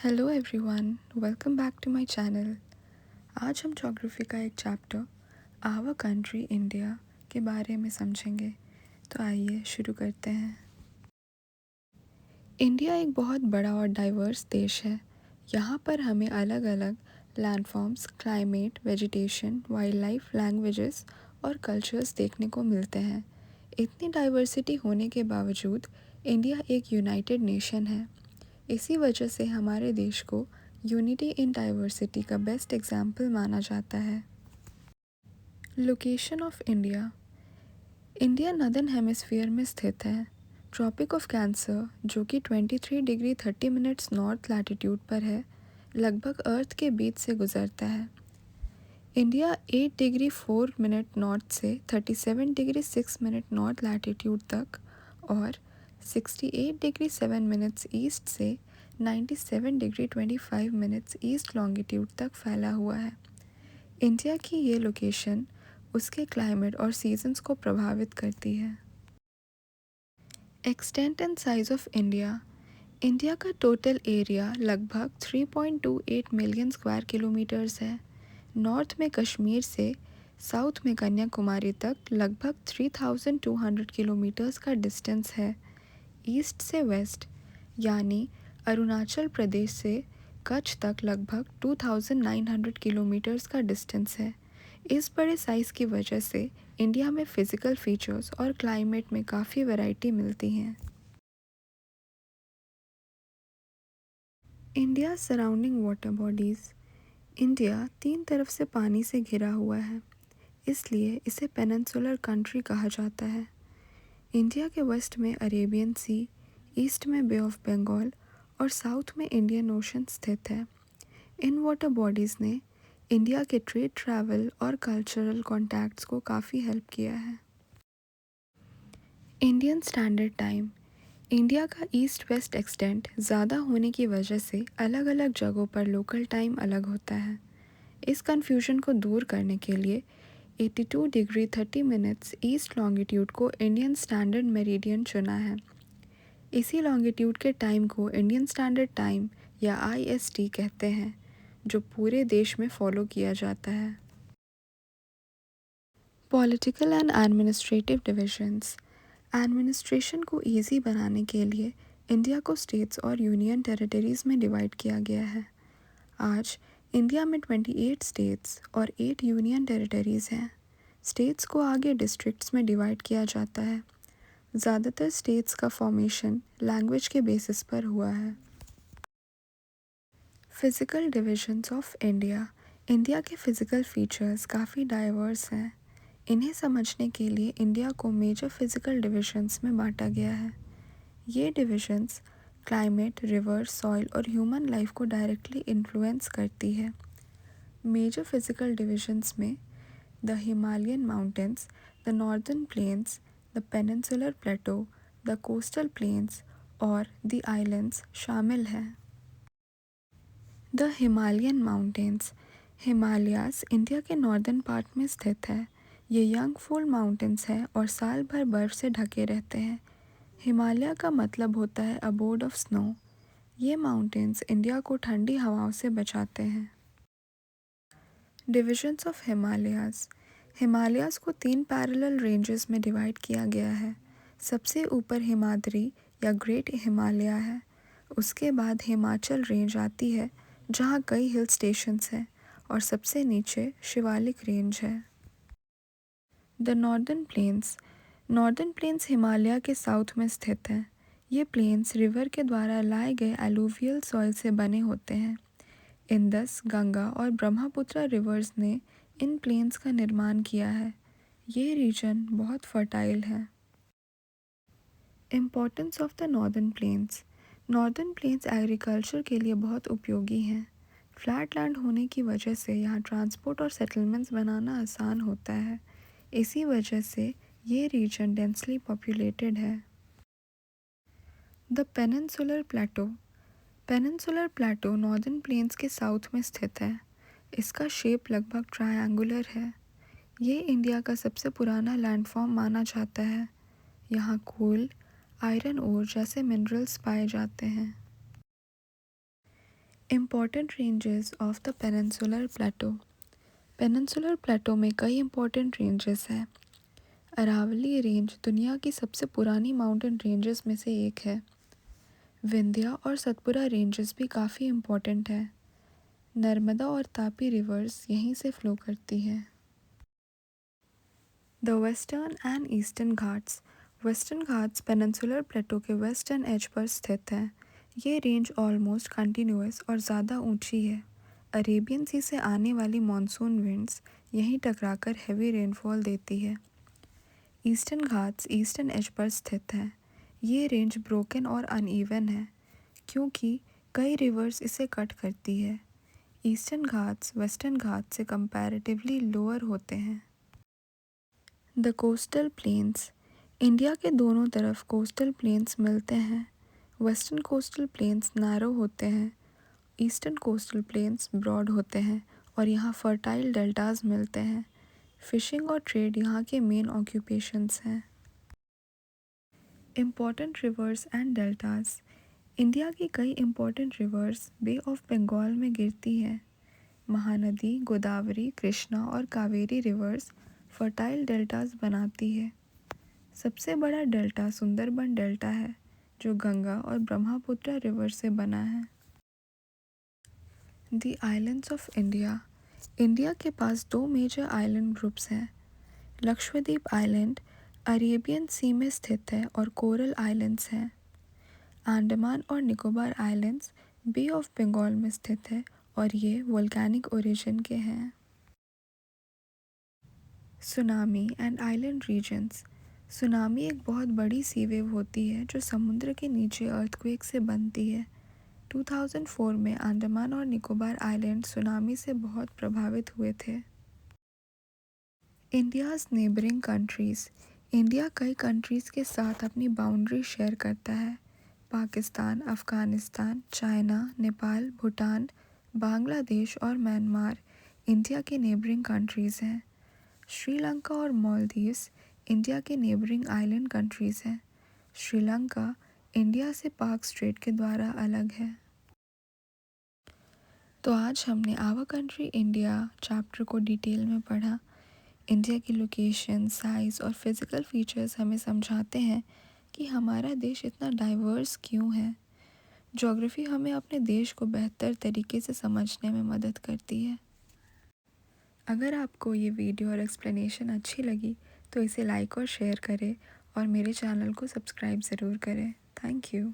Hello everyone, welcome back to my channel. आज हम geography का एक चैप्टर आवर कंट्री इंडिया के बारे में समझेंगे। तो आइए शुरू करते हैं। इंडिया एक बहुत बड़ा और डाइवर्स देश है। यहाँ पर हमें अलग अलग landforms, climate, vegetation, wild life, languages और कल्चर्स देखने को मिलते हैं। इतनी डाइवर्सिटी होने के बावजूद इंडिया एक यूनाइटेड नेशन है। इसी वजह से हमारे देश को यूनिटी इन डाइवर्सिटी का बेस्ट एग्जाम्पल माना जाता है। Location of India. India northern hemisphere में स्थित है। ट्रॉपिक ऑफ कैंसर, जो कि 23 डिग्री 30 मिनट्स नॉर्थ लैटिट्यूड पर है, लगभग अर्थ के बीच से गुजरता है। इंडिया 8 डिग्री 4 मिनट नॉर्थ से 37 डिग्री 6 मिनट नॉर्थ लैटिट्यूड तक और 68 डिग्री 7 मिनट्स ईस्ट से 97 डिग्री 25 मिनट्स ईस्ट लॉन्गिट्यूड तक फैला हुआ है। इंडिया की ये लोकेशन उसके क्लाइमेट और सीजन्स को प्रभावित करती है। Extent and size of India. India का टोटल एरिया लगभग 3.28 मिलियन स्क्वायर किलोमीटर्स है। नॉर्थ में कश्मीर से साउथ में कन्याकुमारी तक लगभग 3200 किलोमीटर्स का डिस्टेंस है। ईस्ट से वेस्ट यानी अरुणाचल प्रदेश से कच्छ तक लगभग 2900 किलोमीटर्स का डिस्टेंस है। इस बड़े साइज़ की वजह से इंडिया में फ़िज़िकल फीचर्स और क्लाइमेट में काफ़ी वैरायटी मिलती हैं। India surrounding water bodies. India 3 तरफ से पानी से घिरा हुआ है, इसलिए इसे पेनिनसुलर कंट्री कहा जाता है। इंडिया के वेस्ट में अरेबियन सी, ईस्ट में बे ऑफ बंगाल और साउथ में इंडियन ओशन स्थित है। इन वाटर बॉडीज़ ने इंडिया के ट्रेड, ट्रैवल और कल्चरल कॉन्टैक्ट्स को काफ़ी हेल्प किया है। Indian standard time. इंडिया का ईस्ट वेस्ट एक्सटेंट ज़्यादा होने की वजह से अलग अलग जगहों पर लोकल टाइम अलग होता है। इस कन्फ्यूजन को दूर करने के लिए 82 डिग्री 30 मिनट्स ईस्ट लॉन्गिट्यूड को इंडियन स्टैंडर्ड मेरिडियन चुना है। इसी लॉन्गिट्यूड के टाइम को इंडियन स्टैंडर्ड टाइम या IST कहते हैं, जो पूरे देश में फॉलो किया जाता है। Political and administrative divisions. Administration को ईजी बनाने के लिए इंडिया को स्टेट्स और यूनियन टेरिटरीज़ में डिवाइड किया गया है। आज इंडिया में 28 स्टेट्स और 8 यूनियन टेरिटरीज़ हैं। स्टेट्स को आगे डिस्ट्रिक्ट्स में डिवाइड किया जाता है। ज़्यादातर स्टेट्स का फॉर्मेशन लैंग्वेज के बेसिस पर हुआ है। Physical divisions of India. India के फ़िज़िकल फीचर्स काफ़ी डाइवर्स हैं। इन्हें समझने के लिए इंडिया को मेजर फ़िज़िकल डिविजन्स में बांटा गया है। ये डिविजन्स क्लाइमेट, रिवर, सॉइल और ह्यूमन लाइफ को डायरेक्टली इन्फ्लुएंस करती है। मेजर फ़िज़िकल डिविजन्स में the Himalayan mountains, the northern plains, the peninsular Plato, the coastal planes और द आइलैंड्स शामिल हैं। The Himalayan mountains. Himalayas India के नॉर्दर्न पार्ट में स्थित है। ये यंग फूल माउंटेन्स हैं और साल भर बर्फ़ से ढके रहते हैं। हिमालय का मतलब होता है अबोर्ड ऑफ स्नो। ये माउंटेन्स इंडिया को ठंडी हवाओं से बचाते हैं। Divisions of Himalayas. हिमालयाज़ को 3 पैरेलल रेंजेस में डिवाइड किया गया है। सबसे ऊपर हिमाद्री या ग्रेट हिमालय है। उसके बाद हिमाचल रेंज आती है, जहाँ कई हिल स्टेशंस हैं, और सबसे नीचे शिवालिक रेंज है। The northern plains. Northern plains Himalaya के साउथ में स्थित हैं। ये प्लेन्स रिवर के द्वारा लाए गए एलुवियल सॉइल से बने होते हैं। इंदस, गंगा और ब्रह्मपुत्र रिवर्स ने इन प्लेन्स का निर्माण किया है। ये रीजन बहुत फर्टाइल है। Importance of the northern plains. Northern plains agriculture के लिए बहुत उपयोगी हैं। फ्लैट लैंड होने की वजह से यहाँ ट्रांसपोर्ट और सेटलमेंट्स बनाना आसान होता है। इसी वजह से ये रीजन डेंसली पॉपुलेटेड है। The peninsular Plato. Peninsular Plato northern plains के साउथ में स्थित है। इसका शेप लगभग ट्रायंगुलर है। ये इंडिया का सबसे पुराना लैंडफॉर्म माना जाता है। यहाँ कोल, आयरन ओर जैसे मिनरल्स पाए जाते हैं। Important ranges of the peninsular Plato. Peninsular प्लेटो में कई इम्पॉर्टेंट रेंजेस हैं। अरावली रेंज दुनिया की सबसे पुरानी माउंटेन रेंजेस में से एक है। विंध्या और सतपुरा रेंजेस भी काफ़ी इम्पॉर्टेंट हैं। नर्मदा और तापी रिवर्स यहीं से फ्लो करती हैं। The western and eastern Ghats. Western Ghats peninsular प्लेटो के वेस्टर्न एज पर स्थित हैं। ये रेंज ऑलमोस्ट कंटिन्यूअस और ज़्यादा ऊंची है। अरेबियन सी से आने वाली मॉनसून विंड्स यहीं टकराकर हैवी रेनफॉल देती है। Eastern Ghats eastern as per स्थित हैं। ये रेंज ब्रोकन और अनइवन है क्योंकि कई रिवर्स इसे कट करती है। ईस्टर्न घाट्स वेस्टर्न घाट्स से कंपैरेटिवली लोअर होते हैं। The coastal planes. इंडिया के दोनों तरफ कोस्टल प्लेन्स मिलते हैं। वेस्टर्न कोस्टल प्लेन्स नैरो होते हैं, ईस्टर्न कोस्टल प्लेन्स ब्रॉड होते हैं और यहाँ फर्टाइल डेल्टाज मिलते हैं। फिशिंग और ट्रेड यहाँ के मेन ऑक्यूपेशंस हैं। Important rivers and deltas. India की कई important rivers bay of Bengal में गिरती हैं। महानदी, गोदावरी, कृष्णा और कावेरी रिवर्स फर्टाइल डेल्टाज बनाती है। सबसे बड़ा डेल्टा सुंदरबन डेल्टा है जो गंगा और ब्रह्मपुत्र रिवर से बना है। The islands of India. India के पास दो मेजर आइलैंड ग्रुप्स हैं। लक्षद्वीप आइलैंड अरेबियन सी में स्थित है और कोरल आइलैंड्स हैं। अंडमान और Nicobar islands bay of Bengal में स्थित है और ये वोल्केनिक ओरिजिन के हैं। Tsunami and island regions. Tsunami एक बहुत बड़ी सी वेव होती है जो समुद्र के नीचे अर्थक्वेक से बनती है। 2004 में अंडमान और निकोबार आइलैंड सुनामी से बहुत प्रभावित हुए थे। India's neighbouring countries. इंडिया कई कंट्रीज़ के साथ अपनी बाउंड्री शेयर करता है। पाकिस्तान, अफ़गानिस्तान, चाइना, नेपाल, भूटान, बांग्लादेश और म्यांमार इंडिया के नेबरिंग कंट्रीज़ हैं। श्रीलंका और मालदीव्स इंडिया के नेबरिंग आइलैंड कंट्रीज़ हैं। श्रीलंका इंडिया से पाक स्ट्रेट के द्वारा अलग है। तो आज हमने आवर कंट्री इंडिया चैप्टर को डिटेल में पढ़ा। इंडिया की लोकेशन, साइज़ और फिज़िकल फीचर्स हमें समझाते हैं कि हमारा देश इतना डाइवर्स क्यों है। ज्योग्राफी हमें अपने देश को बेहतर तरीके से समझने में मदद करती है। अगर आपको ये वीडियो और एक्सप्लेनेशन अच्छी लगी तो इसे लाइक और शेयर करें और मेरे चैनल को सब्सक्राइब ज़रूर करें। Thank you.